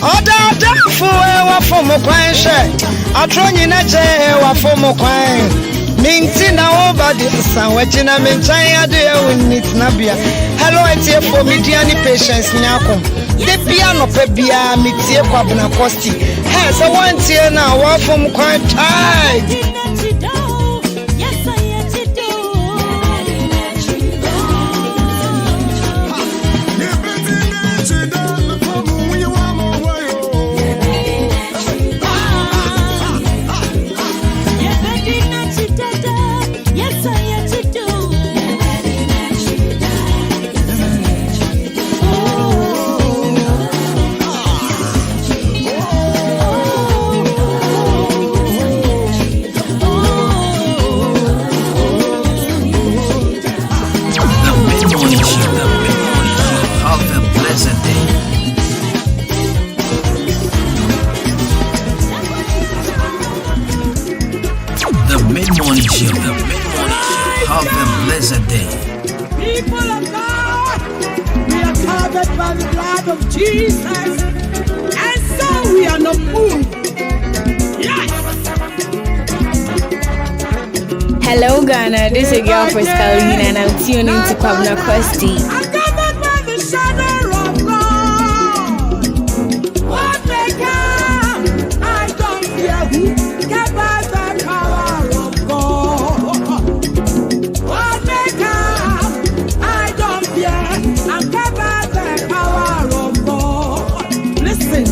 Oda fuwe wa fomo kwanshe. Atroni na je wa fomo kwan. Minti na over the sun. Wachina menchaya de winit nabia. Hello, etie for mediani patience nyako. The piano pebia mitie Kwabena Costy. Hey, so one tier now wa fomo kwan tight. Have a blessed day. People of God, we are covered by the blood of Jesus, and so we are not moved. Yes. Hello Ghana, this is your girl for Scalina and I'm tuning to Kwabena Costy. I'm covered by the shadow of God. What may come, I don't fear who can buy the power of God. What may come, I don't fear. I'm covered by the power of God. Listen,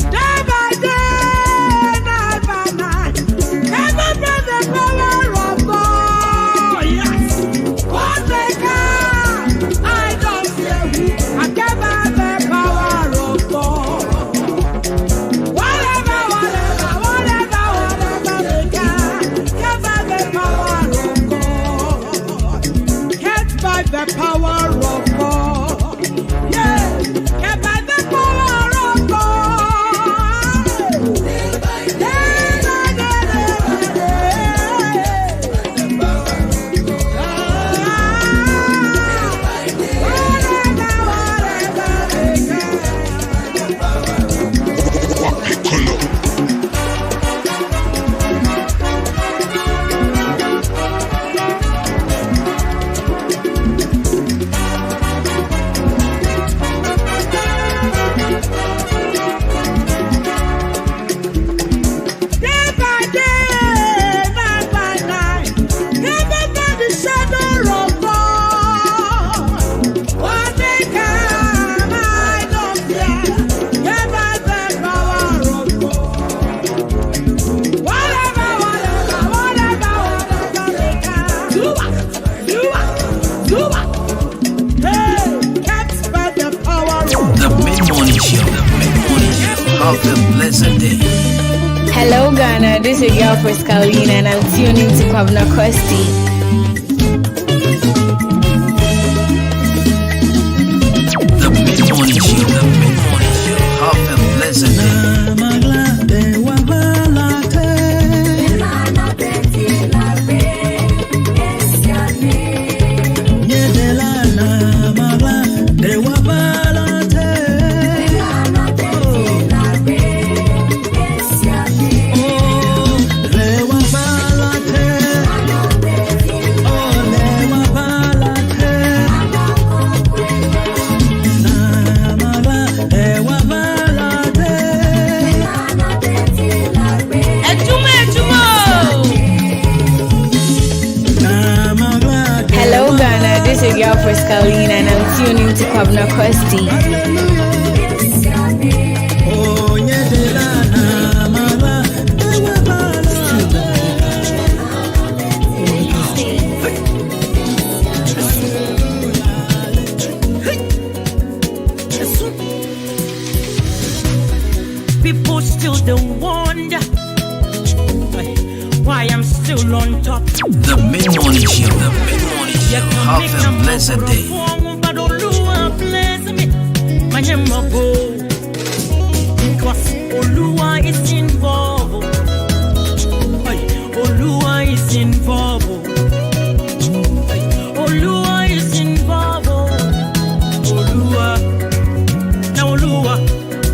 day by day, night by night, covered by the power of God. Yes. What may come, I don't fear who. I'm covered by the power of God. Whatever may come, covered by the power of God. Kept by the power of God. Yeah, kept by the power of God. Day by day, night by night, covered by the shadow of God. What may come, I don't fear. Kept by the power of God. Whatever may come. Do what? Hey, kept by the power of God. The mid-morning show. Have a blessed day. Hello Ghana, this is your girl for Scalina and I'm tuning to Kwabena Costy. The mid-morning show. Have a blessed day. Hello Ghana, this is your girl for Scalina and I'm tuning to Kwabena Costy. People still don't wonder why I'm still on top. The mid-morning show. Have a blessed day. Because Oluwa is involved. Oluwa is involved. Oluwa is involved. Oluwa. Now Oluwa.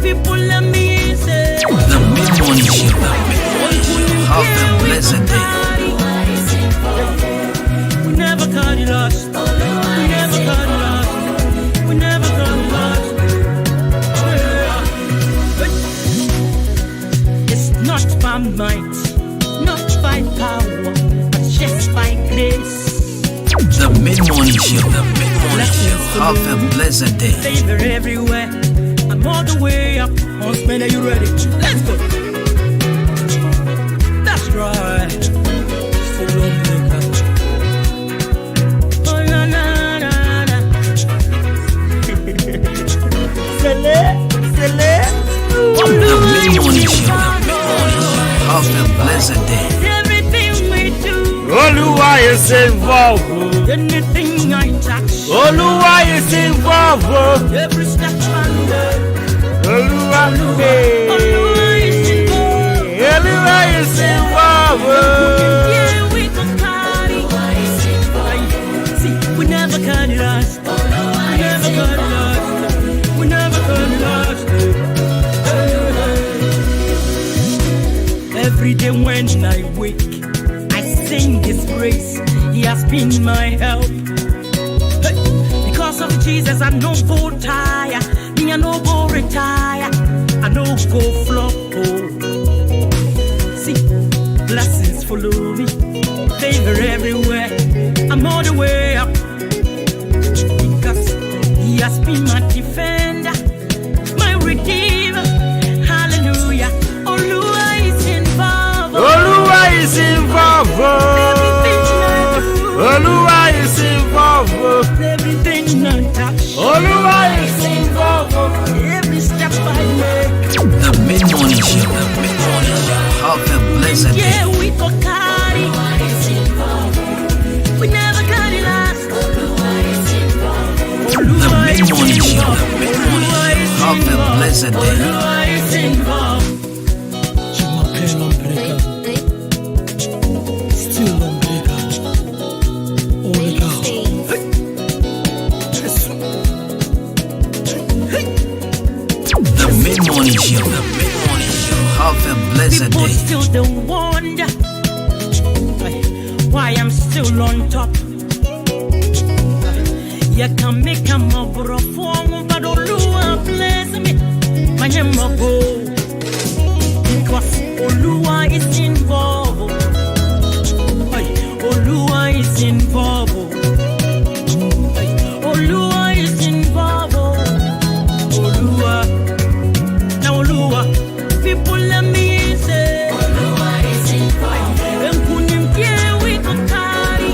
People let The mid-morning show. Have a blessed day. We never got it lost. We never got it lost. We never got it lost. It's not by might, not by power, but just by grace. The mid-morning show. The mid-morning show. Have a blessed day. Favor everywhere. I'm all the way up. Horseman, are you ready? Let's go. That's right. Still on the couch. Oh na na na na. Sele. The mid-morning show. Have a blessed day. Everything we do. Oluwa is involved. Anything I touch. Oluwa is involved. Every step I take. Oluwa Oluwa is involved. Oluwa is involved. Yeah, we can carry. See, we never got it lost. We never got it lost. We never got it lost. Every day when I wake, I sing His praise. He has been my help. Hey, because of Jesus, I no go tire. Me, I no go retire. I no go flop. See, blessings follow me. Favor everywhere. I'm all the way up. Because He has been my defender, my redeemer. Hallelujah. Oluwa is involved. Oluwa is involved. Everything I do. Oluwa is involved. Everything I touch. Oluwa is involved. Every step I make. The mid-morning show. The mid-morning show. Have a blessed day. Yeah, we go carry. We never got it last. The mid-morning show. The mid-morning show. Have a blessed day. Oluwa is involved. Still on breaker. Holy cow. The mid-morning show. The mid-morning show. Have a blessed People day. still don't wonder why I'm still on top. You can make a mobile form, but Oluwa bless me. My name of because Oluwa is involved. Oluwa is involved. Oluwa is involved. Oluwa. Now Oluwa, people let me say Oluwa is involved. We can carry.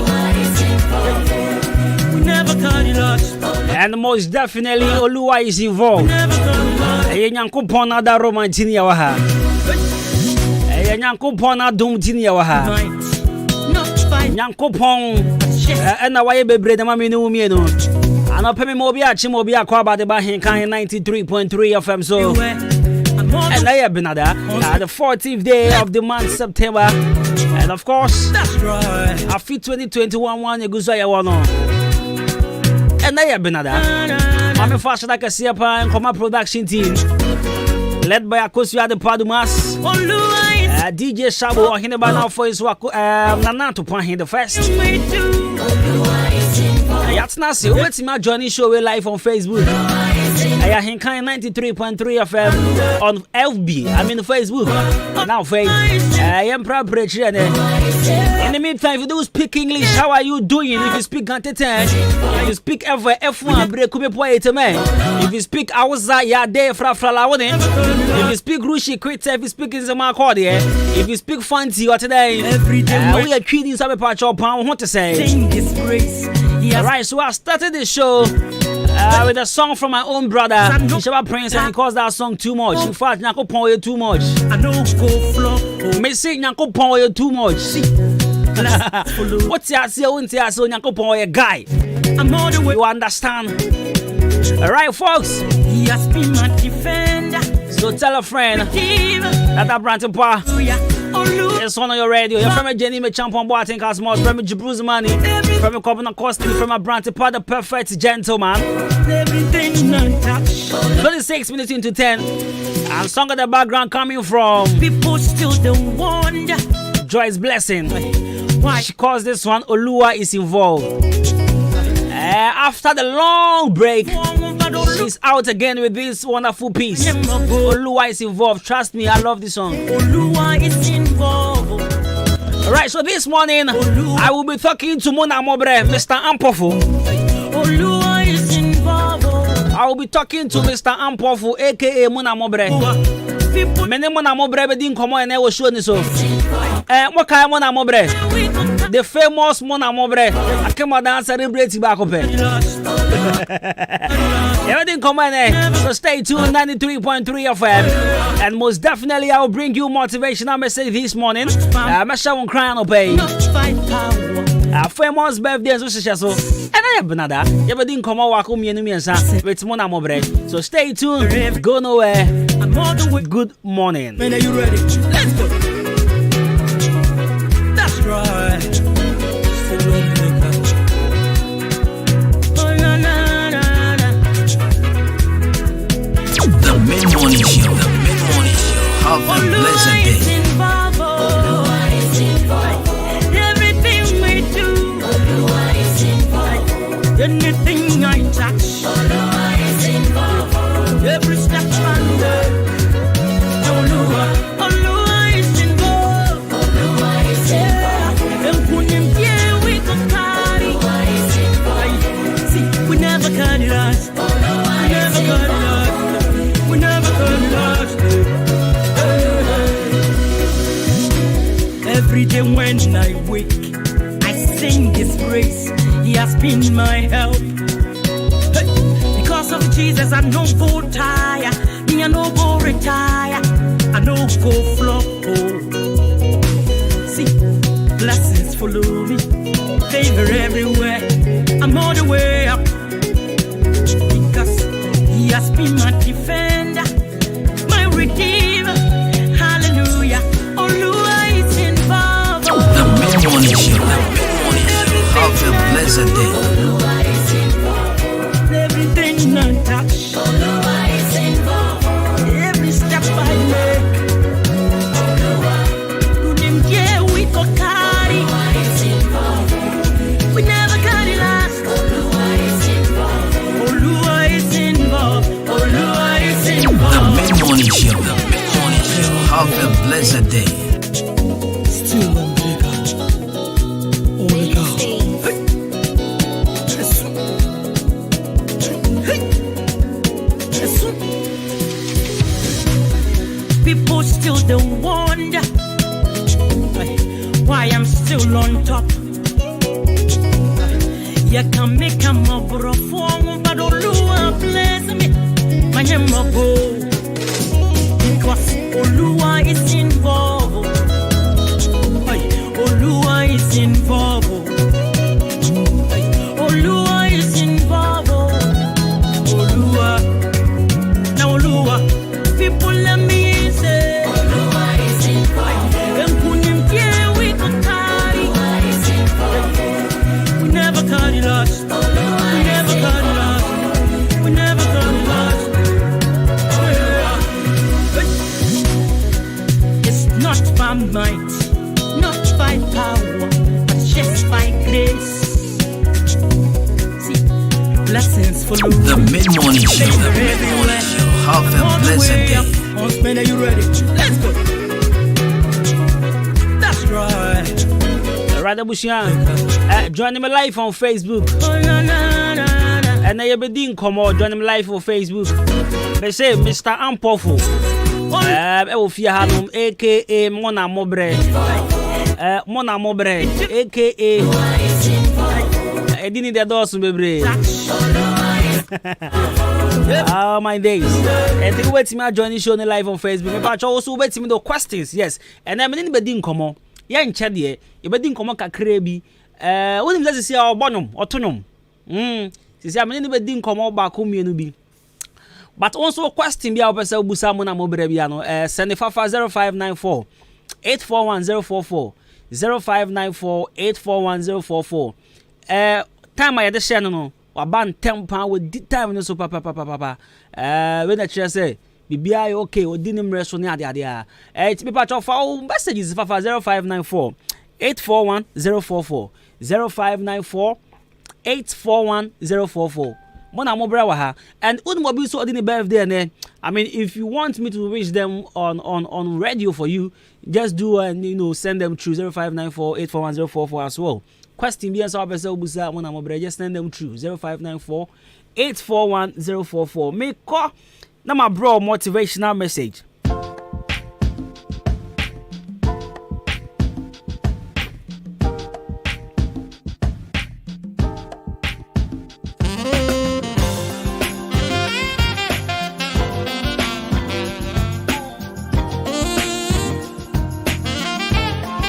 We never got it lost. And most definitely, Oluwa is involved. Never got it lost. Nyankopon na da romantin ya wa ha. Nyankopon na dum tin ya wa ha. Might not by Nyankopon just na waye bebre da mame no mi no. Anope me mo bi a chi mo bi akwa ba de ba hen kan 93.3 FM so. I'm all And I have been at the 14th day of the month September. And of course, that's right. I fit 2021 one you go so ya one. And I have been at I'm a fashion like a Siapa and Coma production team. Led by Akosia the Padumas. Oluwa DJ Shabo hine ba now for his work Nana to point him the first. is me too. Yatsna say wait my Johnny show we live on Facebook. I am 93.3 FM on FB. I mean Facebook. Now face I am proud preacher. In the meantime, if you do speak English, how are you doing? If you speak Ganteten, if you speak F1 break come point man. If you speak Awza ya de fra lawone. If you speak Rushi quit if you speak in the market if you speak fancy what today we are treating some part of pound what to say. Sing His praise. Alright, so I started the show with a song from my own brother, Shaba Prince, and he calls that song too much. In fact, Nyako Pon too much. I know go flop. Me say Nyako Pon too much. What's your say? What's your say? Nyako Pon guy. I'm all the way. You understand? Alright, folks. He has been my defender. So tell a friend Redeemer. that Branton Pa. Oluwa. It's on your radio. You're from a Jenny, me champion boy, I think as much. From a Jibru's money. From a Kwabena Costy. From a Branton Pa, the perfect gentleman. Everything untouched. 26 minutes into 10. And song in the background coming from People still don't wonder Joyce Blessing. why. She calls this one Olua is involved. After the long break, she's out again with this wonderful piece. Olua is involved. Trust me, I love this song. Olua is involved. Alright, so this morning I will be talking to Mona Mobre, Mr. Ampofu. Olua is involved. I will be talking to Mr. Ampofu, aka Mona Mobre. People Mene Mona Mobre be din komo ene wo show ni so. What kind Mona Mobre? we could The famous Mona Mobre. Akema dan celebrate back up. Everything come on, so stay tuned. 93.3 FM, and most definitely I will bring you motivational message this morning. I'm sure crying up pay. not fight power. Famous birthday so so. And I have another. Everything come on walk me with Mona Mobre. So stay tuned. Go nowhere. I'm all the way. Good morning. Man, are you ready? Let's go. That's right. Still on the couch. Oh, na, na, na, na. The mid-morning show. The mid-morning show. Have a blessed Olua is day. involved. Everything we do. Anything I touch. Every step under. Olua is involved. And when him here we can carry. See, we never cut it last. We never cut it last. Every day when I wake, I sing His praise. He has been my help. Hey, because of Jesus, I no go tire. Me, I no go retire. I no go flop. Oh. See, blessings follow me. Favor everywhere. I'm all the way up. Because He has been my defender, my redeemer. Hallelujah. Olua is involved. The mid-morning show. The mid-morning show. Have a blessed day. Everything untouched. Every step I make. Good him, yeah, we go carry. We never got it last. Olua is involved. Olua is The involved. mid-morning show. The mid-morning show. Have a blessed day. Still on the couch. On the couch. People still don't wonder why I'm still on top. You can make a mobile form, but Olua bless me. My name because Olua is involved. Olua is involved. Olua is involved. Olua. Now Olua, people let me say. Olua is involved. And when him here we can carry. We never carry lost. We never carry lost. We never carry lost. It's not by might, not by power, but just by grace. See, blessings follow. The mid-morning show. The mid-morning show. Have a blessed day. Man, are you ready? Let's go. That's right. Right, Bushian. Join me live on Facebook. Oh, na, na, na, na. And I be din komo join me live on Facebook. They say Mr. Ampofu. Efia Hanum, aka Mona Mobre. Mona Mobre, aka Edini de Dawson Bebre. Oh my days. And you wait me join the show live on Facebook. But also wait me the questions, yes. And I'm in bedin komo. Ya ncha de, e bedin komo kakra bi. Wonim say say obonum, otonum. Say am in bedin komo ba ko mienu bi. But also question be our person busa Mona Mobre bia no. Send the fafa 0594 841044 0594 841044. Time I had the share no. waban tempa with the time no so papa when the chair say bibia okay odi nim reso ne ade it's people cho fa messages fa 0594 841044 0594 841044 Mona mobra wa ha and unmobi so odi birthday ne I mean if you want me to wish them on radio for you just do and send them through 0594 841044 as well. Question be answer person busa Mona mobra just send them through 0594 841044. Make call na my bro motivational message.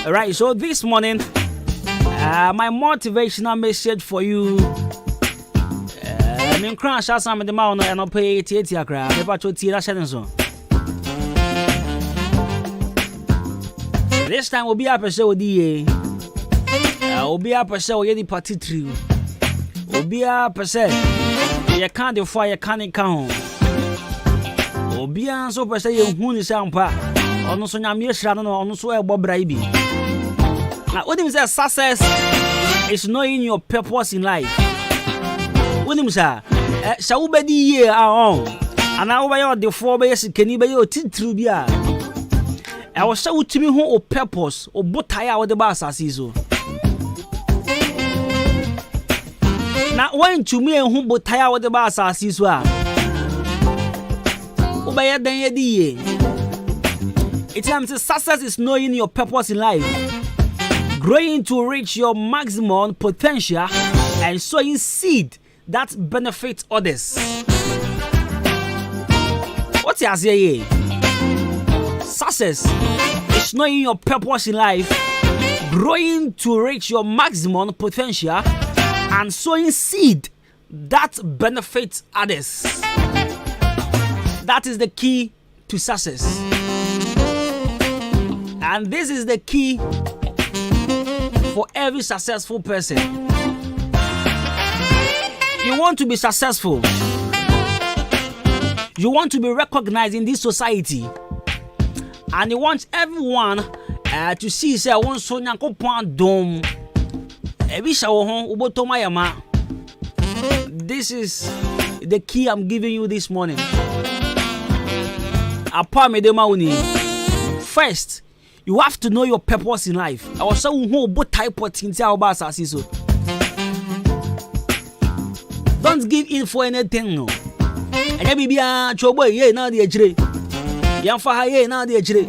All right, so this morning, my motivational message for you. I mean, crash out some of the mountain and I'll pay Tia cry. This time will be up a show DA. Will be up a show any party tree. Will be up a say. You can't defy a canning count. Will be on so per se who is sampa. On so Namir Shannon on so Bob Braiby. Now, what him say success is knowing your purpose in life. What him say? Shall we be here on? And now by your the 4 years can you be your titrubia? I was so to me who purpose or but tire with the bass as so. Now, when to me who but tire with the bass as well. Obey then ye die. It's time to success is knowing your purpose in life. Growing to reach your maximum potential and sowing seed that benefits others. What you say? Success is knowing your purpose in life, growing to reach your maximum potential, and sowing seed that benefits others. That is the key to success. And this is the key for every successful person. You want to be successful. You want to be recognized in this society. And you want everyone to see say one so nyankopon dom. This is the key I'm giving you this morning. First, you have to know your purpose in life. I was so what type of things about so. Don't give in for anything, no. And maybe be a trouble, yeah, now the ejre. Yan for her, yeah, now the ejre.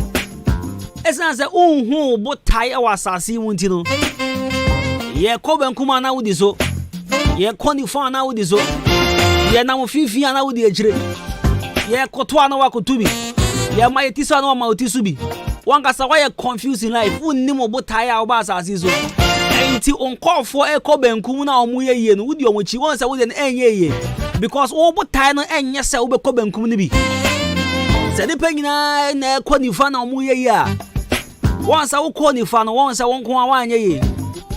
It's not say, oh, but tie our sassy wuntino. Yeah, Koben Kuma now with this, oh. Yeah, Conifan now with this, oh. Yeah, now Fifi now with the ejre. Yeah, Kotwana Wakotubi. Yeah, my Tisano Mautisubi. One gasa why confused in life. Who nimo but tie our bass as is. Ain't on call for a Koben Kumuna or Muye and Woody on which he wants with an ye. Because all but tie and yes, I will be Koben Kumubi. Said the Pegina and Conifan or Muye. Once I will Conifan, once I won't go on ye.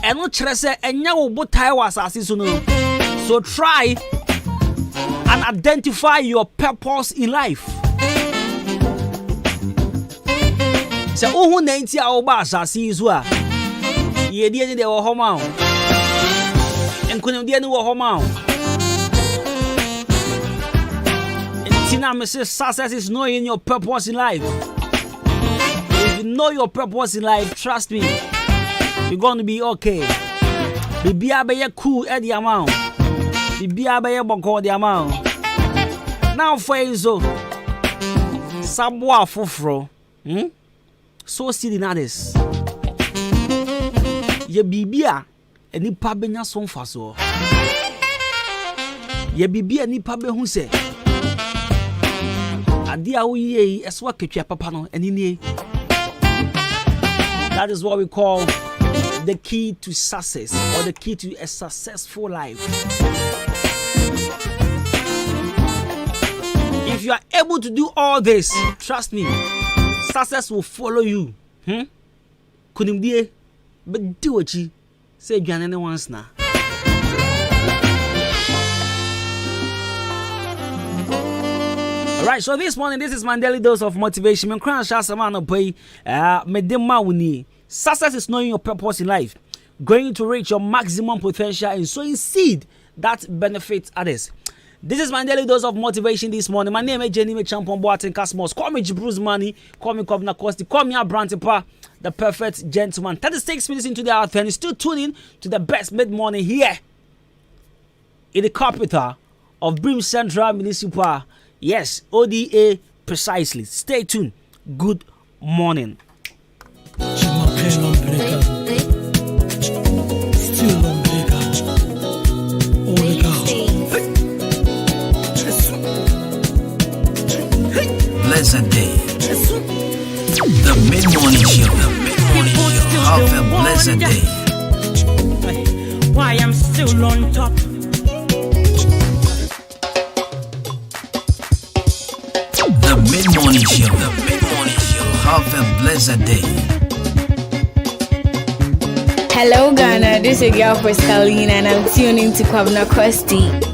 And not trust and now but tie was as is. So try and identify your purpose in life. So, who named your bass as is well? Ye did they were home out and couldn't be anywhere home out. And Tina, Mrs. Success is knowing your purpose in life. If you know your purpose in life, trust me, you're going to be okay. Be a cool at the amount. Be a boko the amount. Now, for Enzo, Sabwa Fufro, so see the others. Ye bibia eni pa benya so mfaso. Ye bibia ni pa be hu se. Ade a wo ye eswa ketwa papa no eni nie. That is what we call the key to success or the key to a successful life. If you are able to do all this, trust me, success will follow you. Kunimdie but do what you say, Janine once now. Alright, so this morning, this is my daily dose of motivation. Success is knowing your purpose in life, going to reach your maximum potential and sowing seed that benefits others. This is my daily dose of motivation this morning. My name is Jenny Champon Boating Cosmos. Call me Bruce Money. Call me Kwabena Costy. Call me Abrantepa, the perfect gentleman. 36 minutes into the hour, and you're still tuning to the best mid-morning here in the capital of Brim Central Municipal. Yes, ODA precisely. Stay tuned. Good morning. Blessed day. The mid-morning show. Have a blessed day. Why I'm still on top. The mid-morning show. Have a blessed day. Hello Ghana, this is your girl Frescalina and I'm tuning to Kwabena Costy.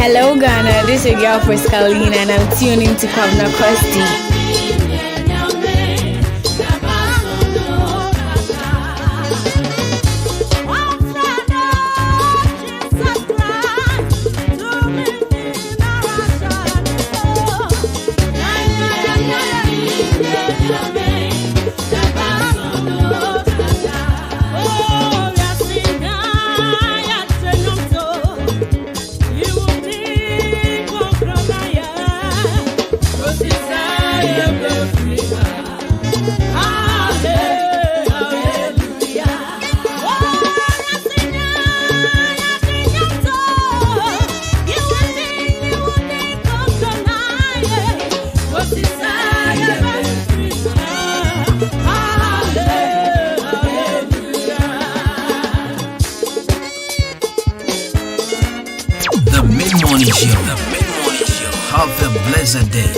Hello Ghana, this is your girl Frescalina and I'm tuning to Kwabena Costy. The mid-morning show. Have a blessed day.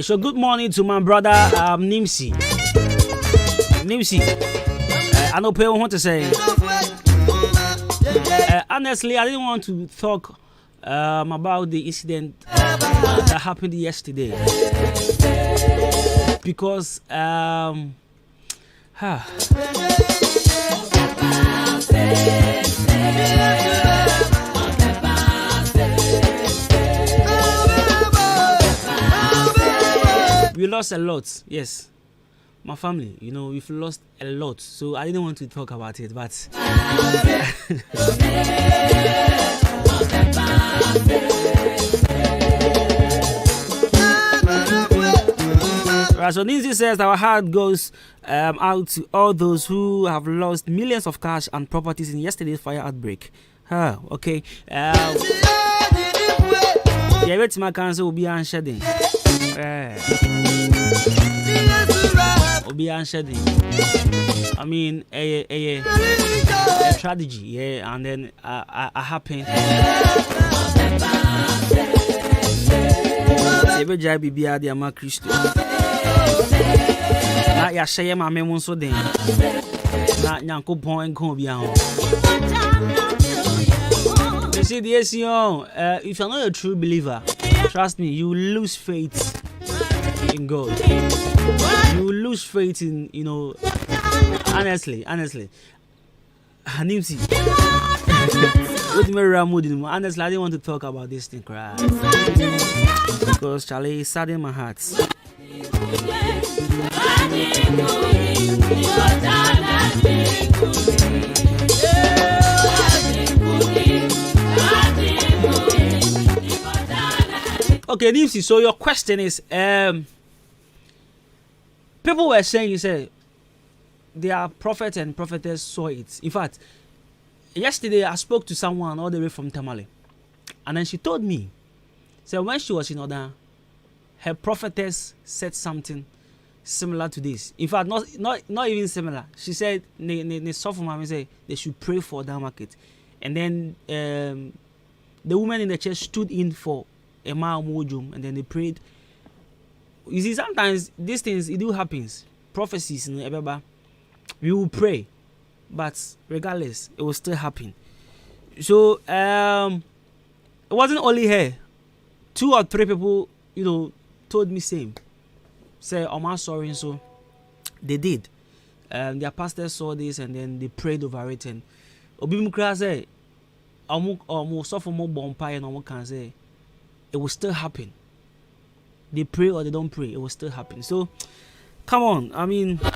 So good morning to my brother Nimsi. I don't know what to say. Honestly, I didn't want to talk about the incident that happened yesterday because we lost a lot. Yes, my family, we've lost a lot, so I didn't want to talk about it, but right, so Ninzi says our heart goes out to all those who have lost millions of cash and properties in yesterday's fire outbreak. Okay. Yeah, wait, my cancer will be unshedding. I mean, a tragedy, yeah, and then happened. Every job be a dear Christo. Not ya share my memory so then. Not Yanko Point Combia. You see, the SEO, if you're not a true believer, trust me, you lose faith in God. You lose faith in, honestly. Honestly, I didn't want to talk about this thing, because Charlie saddened my heart. Okay, Nipsey, so your question is, people were saying, you say, their prophet and prophetess saw it. In fact, yesterday I spoke to someone all the way from Tamale, and then she told me, so when she was in order, her prophetess said something similar to this. In fact, not even similar. She said, say they should pray for that market, and then the woman in the church stood in for a mojum, and then they prayed. You see, sometimes these things, it do happens. Prophecies in Ebeba, we will pray, but regardless, it will still happen. So it wasn't only her. 2 or 3 people, told me same. Say, "Oh my sorry," and so they did. Their pastor saw this and then they prayed over it. And Obimukra say, suffer more bonfire and omo can say it will still happen. They pray or they don't pray, it will still happen. So come on, I mean, all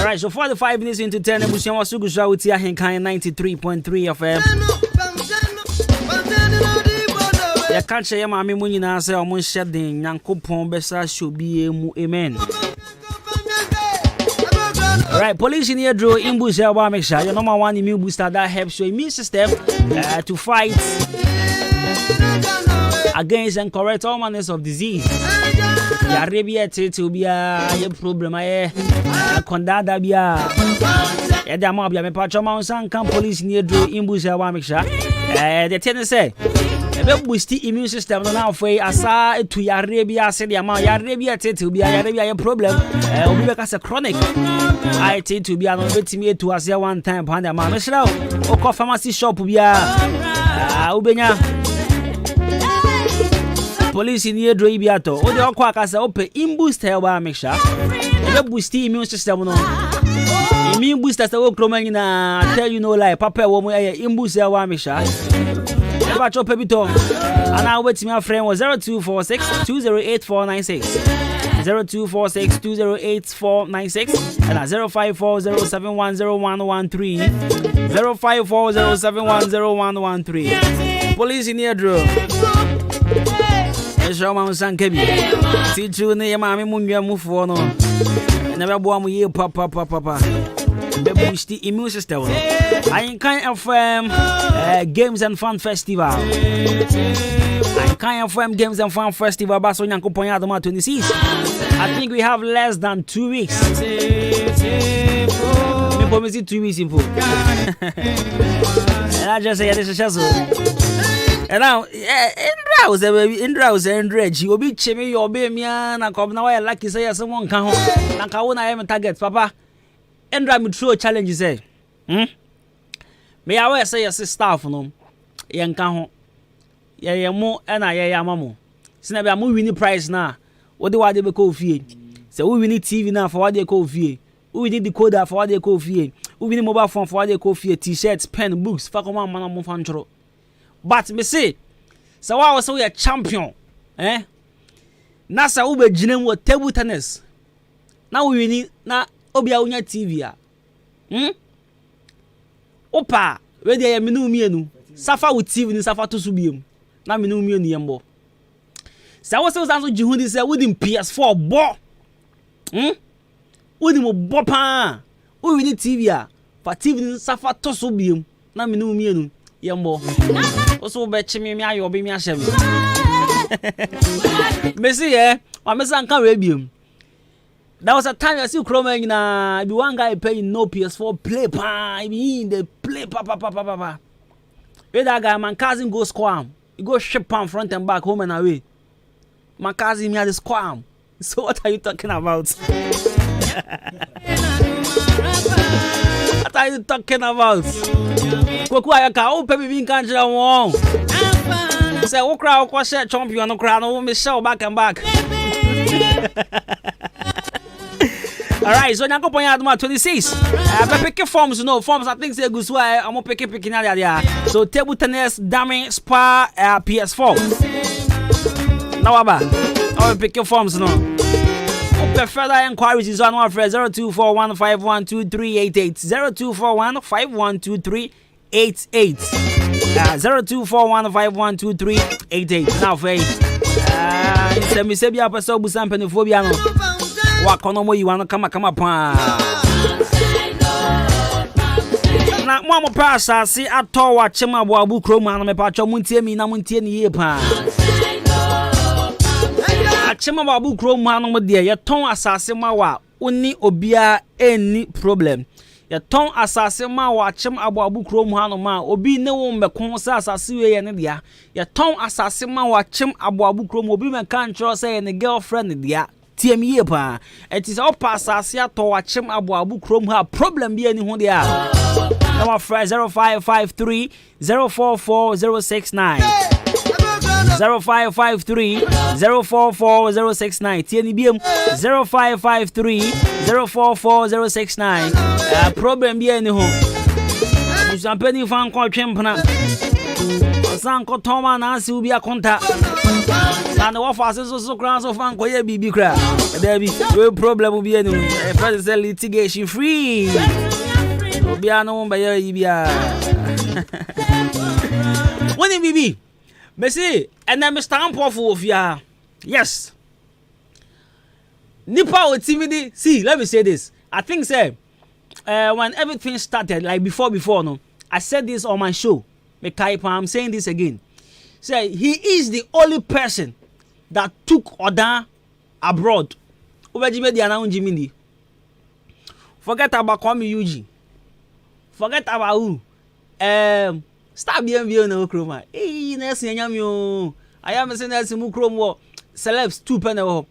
right, so 45 minutes into 10, Ebusian Wasugusha with Tia Henkai 93.3 FM. Ya can't say, Mammy Munina say, almost shedding, Yankopon Bessa should be amen. All right, police in here draw in Busha, make sure your number one immune booster that helps your immune system to fight against and correct all manners of disease. Ya rebia to be a problem. Condada bia. Ya dama bia me patcho man can police near draw in Busha, make sure. The tenant say. Boost the immune system now for asa to ya rebia said the amount ya rebia to be a problem. We as a chronic. I tend to be an ultimate to us one time panda man. Oko pharmacy shop bia ubenya. Police in here droibiato. O de okwa kasa ope imboost help make sure. Boost the immune system no. Immune booster say o kroma na tell you no lie. Papa wo mo imboost help make sure. And I wait to my friend was 0246 208496 0246 208496 and 0540710113 0540710113 Police in here draw. Show my son Kebi. See true name Mammy Munya Mufono. Never born ye papa. Boost the immune system. I kind of Games and Fun Festival. I kind of Games and Fun Festival. Baso Nyankopon Adwuma 26. I think we have less than 2 weeks. promise you 2 weeks info. And I just say this is just. And now, Indra was Indra. She will be chimney or be me and come now. I like you say someone can home. Nakawuna I am a target, Papa. Indra me through a challenge, say. May I say your staff no? Yan can home. Yeah, more and I am mammo. Since I'm moving the price now. What do I do? Call fee? So we need TV now for what they call fee. We need decoder for what they call fee. We need mobile phone for what they call fee. T-shirts, pen, books. Fuck on man, I'm control. But me say, so I was a champion, eh? Nasa ube jinem wo table tennis. Now we need na obia unya TV ya. Opa, we dey minu mienu. Safa with TV ni safa to subiem. Na minu mienu yembo. So I was also jihundi say with PS4 bo. With mo bo pa. We need TV ya. For TV ni safa to subiem. Na minu mienu yembo. Also bet me ayo be me ashem. Messi my messan can rebium. There was a time I see Chroma na be one guy paying no PS4 play pa. I mean the play pa. Where that guy my cousin go squam. He go ship pan front and back home and away. My cousin me had the squam. So what are you talking about? What are you talking about? Koku ayaka o pe bi nkan jira won. Say wo kra o share champion no kra no me show back and back. All right, so nyako ponya Adwuma 26. Be pick forms no forms I think say go so am pick na there. So table tennis, daming, spa, PS4. Now aba. I pick forms no. For further inquiries is on our friend 0241512388 0241512388 0241512388 now for me say bia person busan penifobia no wa kono mo yiwa no kama pa na mo pass asi ato wa chema bo abu kroma no me pa cho muntie mi na muntie ni ye pa Achema babu krom hanu mo de ye ton asase ma wa oni obia eni problem ye ton asase ma wa achem abu krom hanu ma obi ne wo mbekon sa asase we ye ne dia ye ton asase ma wa achem abu krom obi me kan tro say ne girlfriend dia tiem ye pa it is all pass asase ato achem abu krom ha problem bi eni ho dia number 0553 044069 0553 044069 TNBM 0553 044069 problem bi eni ho usampeni fan ko twempna san ko toma na asi ubi akonta and what fast so crown so fan ko ye bibi kra there be problem bi eni first litigation free obi anu ba ye bia woni bibi Messi, and then Mr. Ampofu of ya. Yes. Nipa or timidity. See, let me say this. I think, say, when everything started, like before, no, I said this on my show. I'm saying this again. Say, he is the only person that took Oda abroad. Forget about Kwame Yuji. Forget about who. Stop being no chroma. Eh, nesi nyamyo. I am saying nesi mu chromo. Celebs 2 penny ho.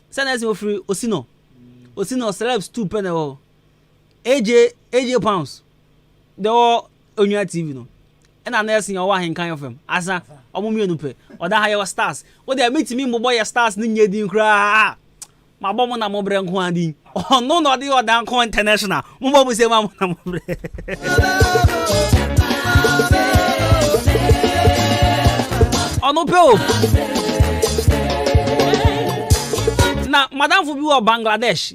Say nesi mo free Osino. Osino celebs 2 penny ho. AJ pounds. They all on your TV no. And I nesi your wa hinkan of him. Asa omo mi onupe. Oda higher stars. What they meet me mo boy stars ni nyedi nkra. Ma bomo na mo bre nko adin. Oh no no dey oda nko international. Mo bomo say ma mo na mo bre. Ono pe na madam fu bi wo Bangladesh